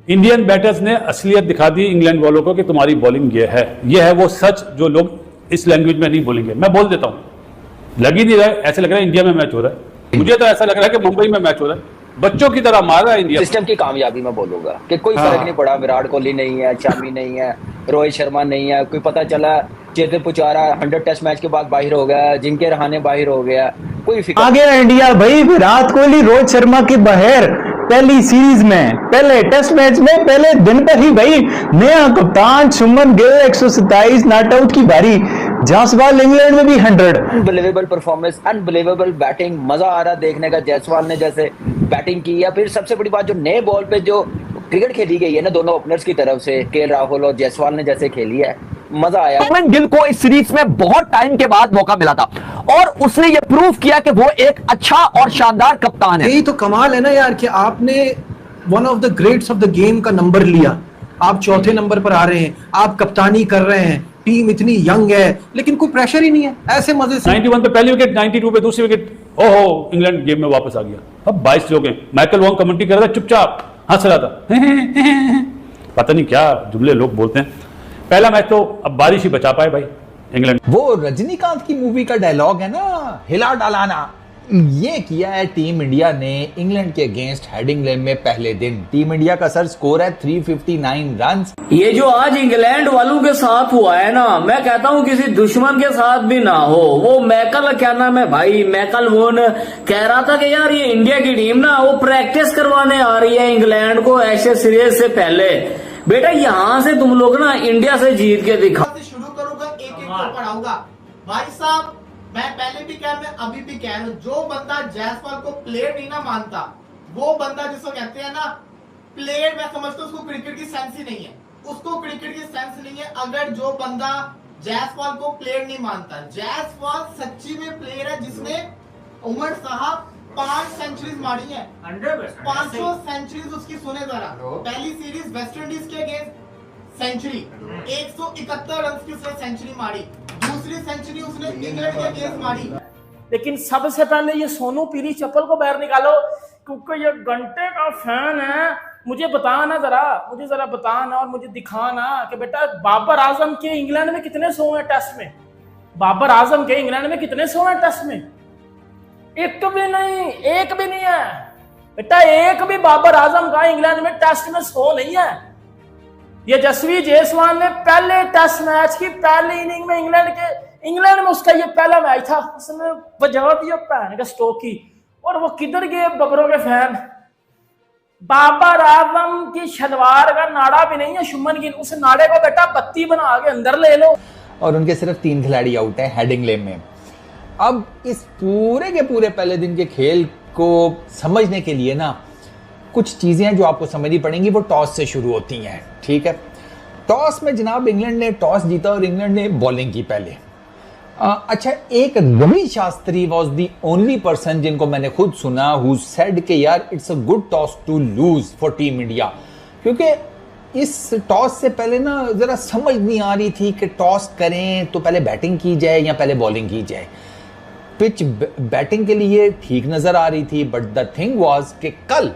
Indian batters ने असलियत दिखा दी इंग्लैंड वालों को कि तुम्हारी बॉलिंग ये है वो सच जो लोग इस लैंग्वेज में नहीं बोलेंगे। मैं बोल देता हूं, लग ही नहीं रहा है, ऐसे लग रहा है इंडिया में मैच हो रहा है। मुझे तो ऐसा लग रहा है कि मुंबई में मैच हो रहा है, बच्चों की तरह मार रहा है इंडिया। सिस्टम की कामयाबी में बोलूंगा कि कोई फर्क नहीं पड़ा। विराट कोहली नहीं है, शमी नहीं है, रोहित शर्मा नहीं है, कोई पता चला चेतेश्वर पुजारा 100 टेस्ट मैच के बाद बाहर हो गया, जिनके रहाने बाहर हो गया, कोई फिक्र आ गया इंडिया भाई। विराट कोहली रोहित शर्मा की बाहर पहली सीरीज में, पहले टेस्ट मैच में, पहले दिन पर ही भाई। नया कप्तान शुभमन गिल 127 नॉट आउट की बारी, जायसवाल इंग्लैंड में भी 100। अनबिलीवेबल परफॉर्मेंस, अनबिलीवेबल बैटिंग, मजा आ रहा देखने का। जायसवाल ने जैसे बैटिंग की, या फिर सबसे बड़ी बात जो नए बॉल पे जो क्रिकेट खेली गई है ना दोनों ओपनर्स की तरफ से, केएल राहुल और जायसवाल ने जैसे खेली है, मजा आया। शुभमन गिल को इस सीरीज में बहुत टाइम के बाद मौका मिला था और उसने ये प्रूव किया कि वो एक अच्छा और शानदार कप्तान है। यही तो कमाल है ना यार कि आपने one of the greats of the game का नंबर लिया, आप चौथे नंबर पर आ रहे हैं, आप कप्तानी कर रहे हैं, टीम इतनी यंग है लेकिन कोई प्रेशर ही नहीं है, ऐसे मजे से। 91 पे पहली विकेट, 92 पे दूसरी विकेट, ओहो इंग्लैंड गेम में वापस आ गया। अब 22 लोग हैं। माइकल वॉन्ग कमेंट्री कर रहा था, चुपचाप हंस रहा था। पता नहीं क्या जुमले लोग बोलते हैं। पहला मैच तो अब बारिश ही बचा पाए भाई इंग्लैंड। वो रजनीकांत की मूवी का डायलॉग है ना, हिला डालाना, ये किया है टीम इंडिया ने इंग्लैंड के अगेंस्ट हेडिंग्ले में पहले दिन। टीम इंडिया का सर स्कोर है 359 रन। ये जो आज इंग्लैंड वालों के साथ हुआ है ना, मैं कहता हूँ किसी दुश्मन के साथ भी ना हो। वो मैकल, क्या नाम है भाई, मैकल वोन कह रहा था कि यार ये इंडिया की टीम ना वो प्रैक्टिस करवाने आ रही है इंग्लैंड को ऐसे सीरीज से पहले। बेटा यहाँ से तुम लोग ना इंडिया से जीत के दिखा। शुरू करूंगा, एक एक को पढ़ाऊंगा भाई साहब। मैं पहले भी कह रहा हूं, अभी भी कह रहा हूं, जो बंदा जायसवाल को प्लेयर नहीं ना मानता, वो बंदा जिसको कहते हैं ना प्लेयर, मैं समझता हूं उसको क्रिकेट की सेंस ही नहीं है, उसको क्रिकेट की सेंस नहीं है। अगर जो बंदा जायसवाल को प्लेयर नहीं मानता, जायसवाल सच्ची में प्लेयर है जिसने उमर साहब 5 सेंचुरीज मारी है, 500 सेंचुरीज उसकी। सुने जरा, पहली सीरीज वेस्ट इंडीज के अगेंस्ट सेंचुरी, 171 रन की उसने सेंचुरी मारी, दूसरी सेंचुरी उसने इंग्लैंड के अगेंस्ट मारी। लेकिन सबसे पहले ये सोनू पीरी चप्पल को बाहर निकालो, क्योंकि ये घंटे का फैन है। मुझे बताना जरा, मुझे जरा बताना और मुझे दिखाना कि बेटा बाबर आजम के इंग्लैंड में कितने 100 हैं टेस्ट में। बाबर आजम के इंग्लैंड में कितने 100 हैं टेस्ट में? एक भी नहीं, एक भी नहीं है बेटा, एक भी बाबर आजम का इंग्लैंड में टेस्ट में 100 नहीं है। ये यशस्वी जायसवाल ने पहले टेस्ट मैच की पहली इनिंग में इंग्लैंड में उसका ये पहला मैच था, उसने बजा दिया पैन का स्टोक की। और वो किधर गए बबरों के फैन? बाबर आजम की शलवार का नाड़ा भी नहीं है शुभमन गिल, उस नाड़े को बेटा बत्ती बना के अंदर ले लो। और उनके सिर्फ 3 खिलाड़ी आउट है हेडिंग्ले में। अब इस पूरे के पूरे पहले दिन के खेल को समझने के लिए ना कुछ चीजें जो आपको समझनी पड़ेंगी, वो टॉस से शुरू होती हैं। ठीक है, टॉस में जनाब इंग्लैंड ने टॉस जीता और इंग्लैंड ने बॉलिंग की पहले। अच्छा, एक Ravi Shastri was the only person जिनको मैंने खुद सुना हु सेड कि यार it's a good toss to lose for team India, क्योंकि इस टॉस से पहले ना जरा समझ नहीं आ रही थी कि टॉस करें तो पहले बैटिंग की जाए या पहले बॉलिंग की जाए। पिच बैटिंग के लिए ठीक नजर आ रही थी, बट द थिंग वाज कि कल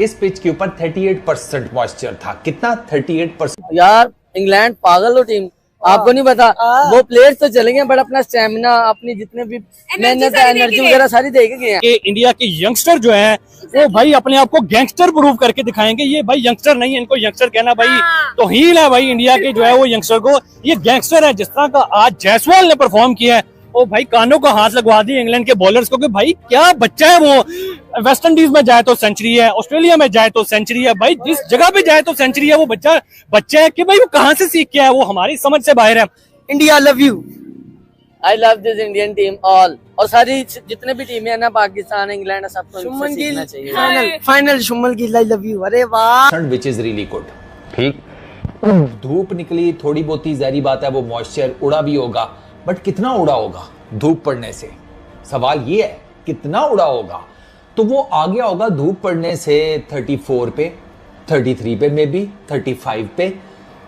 इस पिच के ऊपर 38% मॉइस्चर था। कितना? 38%। यार इंग्लैंड पागल हो टीम, आपको नहीं पता। वो प्लेयर्स तो चलेंगे बट अपना स्टेमिना, अपनी जितने भी मेहनत है, एनर्जी वगैरह सारी देके गए हैं। इंडिया के यंगस्टर जो है वो भाई अपने आप को गैंगस्टर प्रूव करके दिखाएंगे। ये भाई यंगस्टर नहीं है, इनको यंगस्टर कहना भाई तो हील है भाई इंडिया के जो है वो यंगस्टर को। ये गैंगस्टर है। जिस तरह का आज जायसवाल ने परफॉर्म किया है, ओ भाई कानों को हाथ लगवा दिए इंग्लैंड के बॉलर्स को कि भाई क्या बच्चा है वो। वेस्ट इंडीज में जाए तो सेंचुरी है, ऑस्ट्रेलिया में जाए तो सेंचुरी है, भाई जिस जगह पे जाए तो सेंचुरी है। वो बच्चा है कि भाई वो कहाँ से सीख के आया, वो हमारी समझ से बाहर है। India love you, I love this Indian team all. और सारी जितने भी टीमें हैं ना, पाकिस्तान, इंग्लैंड, सबको शुभमन गिल चाहिए। Final Shubman Gill, I love you. अरे वाह, व्हिच इज रियली गुड। ठीक, धूप निकली थोड़ी बहुत ही, जारी बात है वो मॉइस्चर उड़ा भी होगा, बट कितना उड़ा होगा धूप पड़ने से? सवाल ये है कितना उड़ा होगा। तो वो आ गया होगा धूप पड़ने से 34 पे, 33 पे, मे बी 35 पे।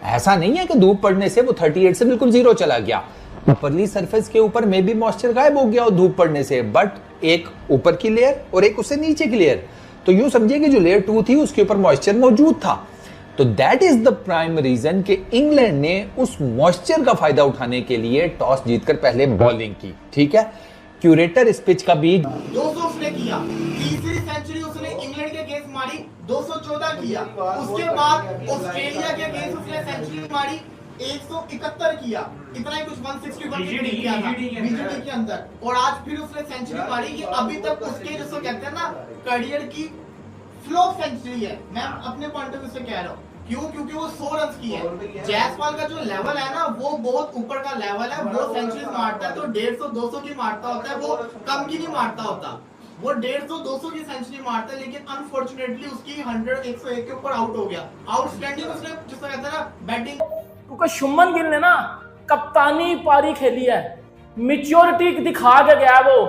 ऐसा नहीं है कि धूप पड़ने से वो 38 से बिल्कुल 0 चला गया। ऊपरली सरफेस के ऊपर मे बी मॉइस्चर गायब हो गया हो धूप पड़ने से, बट एक ऊपर की लेयर और एक उससे नीचे की लेयर। तो यूं समझिए कि जो लेयर 2 थी उसके ऊपर मॉइस्चर मौजूद था। तो that is the prime reason कि इंग्लैंड ने उस मॉइस्चर का फायदा उठाने के लिए टॉस जीतकर पहले बॉलिंग की। ठीक है, क्यूरेटर इस पिच का भी 200 उसने किया, तीसरी सेंचुरी उसने इंग्लैंड के अगेंस्ट मारी, 214 किया। उसके बाद ऑस्ट्रेलिया के अगेंस्ट उसने सेंचुरी मारी, 171 किया, इतना ही कुछ 161 किया था बीजीटी के अंदर। और आज फिर उसने सेंचुरी मारी। ये अभी तक उसके जिसको कहते हैं ना करियर की फ्लॉप सेंचुरी है। मैं अपने पॉइंट ऑफ व्यू से कह रहा हूँ, क्यों? क्योंकि वो 100 रन की है। जयसवाल का जो लेवल है ना वो बहुत ऊपर का लेवल है। वो सेंचुरी मारता है तो 150-200 की मारता होता है, वो कम की नहीं मारता होता। वो 150-200 की सेंचुरी मारता है, लेकिन अनफॉर्चुनेटली उसकी 100-101 के ऊपर आउट हो गया। आउटस्टैंडिंग उसने जिसको कहते हैं ना बैटिंग, क्योंकि शुभमन गिल ने ना कप्तानी पारी खेली है, मैच्योरिटी दिखा के गया। वो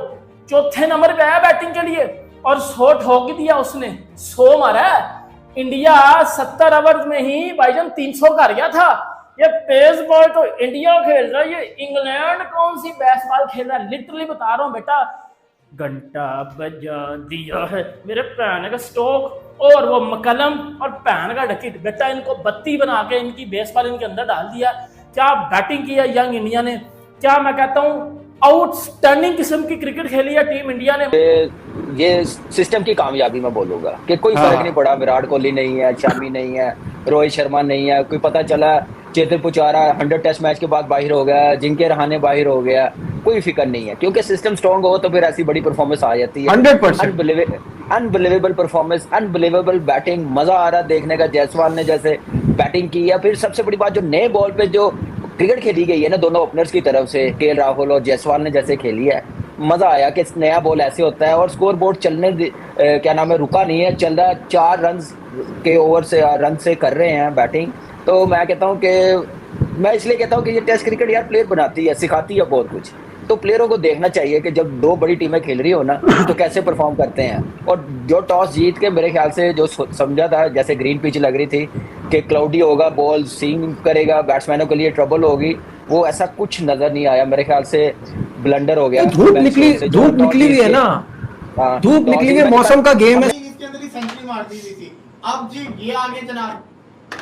चौथे नंबर पे आया बैटिंग के लिए और 100 ठोक दिया उसने, 100 मारा है। इंडिया 70 ओवर में ही भाईजान 300 कर गया था। ये पेस बॉल तो इंडिया खेल रहा है, ये इंग्लैंड कौन सी बेसबॉल खेल रहा है। लिटरली बता रहा हूँ बेटा, घंटा बजा दिया है मेरे पैन का स्टोक और वो मकलम और पैन का डकिट। बेटा इनको बत्ती बना के इनकी बेसबॉल इनके अंदर डाल दिया। क्या बैटिंग की है यंग इंडिया ने, क्या मैं कहता हूँ आउटस्टैंडिंग किस्म की क्रिकेट खेली है टीम इंडिया ने। ये सिस्टम की कामयाबी मैं बोलूंगा कि कोई फर्क नहीं पड़ा। विराट कोहली नहीं है, शमी नहीं है, रोहित शर्मा नहीं है, कोई पता चला चेतेश्वर पुजारा 100 टेस्ट मैच के बाद बाहर हो गया, जिनके रहाने बाहर हो गया, कोई फिक्र नहीं है। क्योंकि सिस्टम स्ट्रॉन्ग हो तो फिर ऐसी बड़ी परफॉर्मेंस आ जाती है। 100% अनबिलीवेबल परफॉर्मेंस, अनबिलीवेबल बैटिंग, मजा आ रहा देखने का। जायसवाल ने जैसे बैटिंग की है, फिर सबसे बड़ी बात जो नए बॉल पे जो क्रिकेट खेली गई है ना दोनों ओपनर्स की तरफ से, केएल राहुल और जायसवाल ने जैसे खेली है, मजा आया कि नया बॉल ऐसे होता है। और स्कोर बोर्ड चलने क्या नाम है रुका नहीं है, चल रहा है। 4 रन के ओवर से रन से कर रहे हैं बैटिंग। तो मैं कहता हूँ कि मैं इसलिए कहता हूँ कि ये टेस्ट क्रिकेट यार प्लेयर बनाती है, सिखाती है बहुत कुछ। तो प्लेयरों को देखना चाहिए कि जब 2 बड़ी टीमें खेल रही हो ना तो कैसे परफॉर्म करते हैं। और जो टॉस जीत के मेरे ख्याल से जो समझा था, जैसे ग्रीन पिच लग रही थी कि क्लाउडी होगा, बॉल स्विंग करेगा, बैट्समैनों के लिए ट्रबल होगी, वो ऐसा कुछ नजर नहीं आया। मेरे ख्याल से ब्लंडर हो गया। धूप निकली हुई है ना, धूप निकली हुई है, मौसम का गेम है। इसके अंदर ही सेंचुरी मार दी थी। अब जी ये आगे जनाब,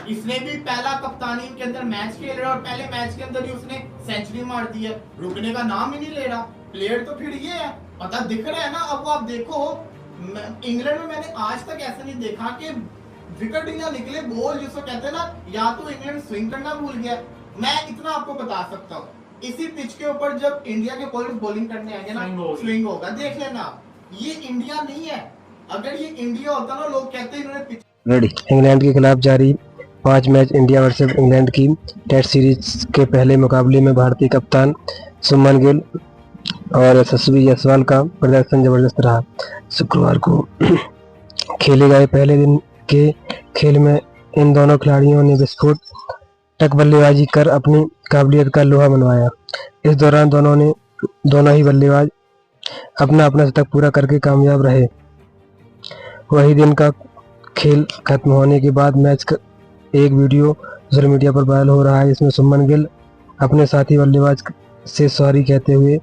इसने भी पहला कप्तानी के अंदर मैच खेल रहा है और पहले मैच के अंदर ही उसने सेंचुरी मार दी है। रुकने का नाम ही नहीं ले रहा। प्लेयर तो फिर ये है, पता दिख रहा है ना। अब आप देखो इंग्लैंड में मैंने आज तक ऐसा नहीं देखा कि विकेट ही ना निकले, बॉल जिसको कहते हैं ना, या तो इंग्लैंड स्विंग करना भूल गया। मैं इतना आपको बता सकता हूँ, इसी पिच के ऊपर जब इंडिया के बॉलर्स बॉलिंग करने आएंगे ना, स्विंग होगा, देख लेना। ये इंडिया नहीं है। अगर ये इंडिया होता ना, लोग कहते हैं इन्होंने पिच। इंग्लैंड के खिलाफ जारी 5 मैच इंडिया वर्सेस इंग्लैंड की टेस्ट सीरीज के पहले मुकाबले में भारतीय कप्तान शुभमन गिल और यशस्वी जायसवाल का प्रदर्शन जबरदस्त रहा। शुक्रवार को खेले गए पहले दिन के खेल में इन दोनों खिलाड़ियों ने विस्फोटक बल्लेबाजी कर अपनी काबिलियत का लोहा मनवाया। इस दौरान दोनों ही बल्लेबाज अपना शतक पूरा करके कामयाब रहे। वही दिन का खेल खत्म होने के बाद मैच का एक वीडियो सोशल मीडिया पर वायरल हो रहा है, जिसमें शुभमन गिल अपने साथी बल्लेबाज से सॉरी कहते हुए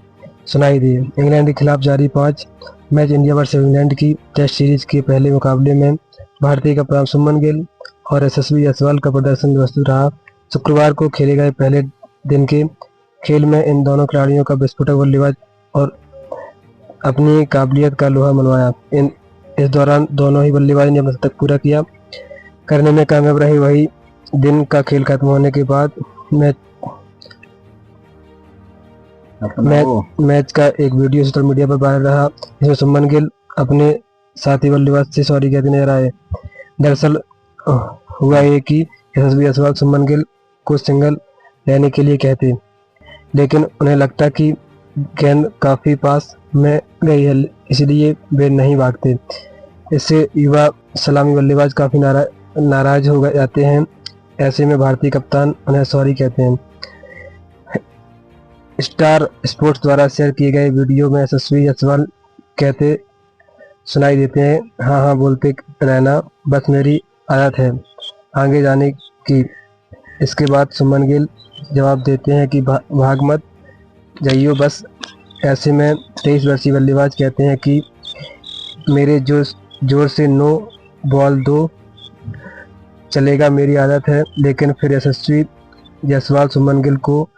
सुनाई दिए। इंग्लैंड के खिलाफ जारी 5 मैच इंडिया वर्सेस इंग्लैंड की टेस्ट सीरीज के पहले मुकाबले में भारतीय कप्तान शुभमन गिल और यशस्वी जायसवाल का प्रदर्शन व्यवस्थित रहा। शुक्रवार को खेले गए पहले दिन के खेल में इन दोनों खिलाड़ियों का विस्फोटक बल्लेबाज और अपनी काबिलियत का लोहा मनवाया। इस दौरान दोनों ही बल्लेबाज ने अपना शतक पूरा करने में कामयाब रहे। वही दिन का खेल खत्म होने के बाद मैच का एक वीडियो सोशल मीडिया पर वायरल रहा, जिसमें शुभमन गिल अपने साथी बल्लेबाज से सॉरी कहते नजर आए। दरअसल हुआ ये कि यशस्वी जायसवाल शुभमन गिल को सिंगल लेने के लिए कहते, लेकिन उन्हें लगता कि गेंद काफी पास में गई है, इसलिए वे नहीं भागते। इससे युवा सलामी बल्लेबाज काफी नाराज हो जाते हैं। ऐसे में भारतीय कप्तान उन्हें सॉरी कहते हैं। स्टार स्पोर्ट्स द्वारा शेयर किए गए वीडियो में यशस्वी जायसवाल कहते सुनाई देते हैं, हाँ बोलते रहना बस मेरी आदत है आगे जाने की। इसके बाद शुभमन गिल जवाब देते हैं कि भाग मत जाइयो बस। ऐसे में 23 वर्षीय बल्लेबाज कहते हैं कि मेरे जोर से 9 बॉल 2 चलेगा, मेरी आदत है, लेकिन फिर यशस्वी जायसवाल सुमन गिल को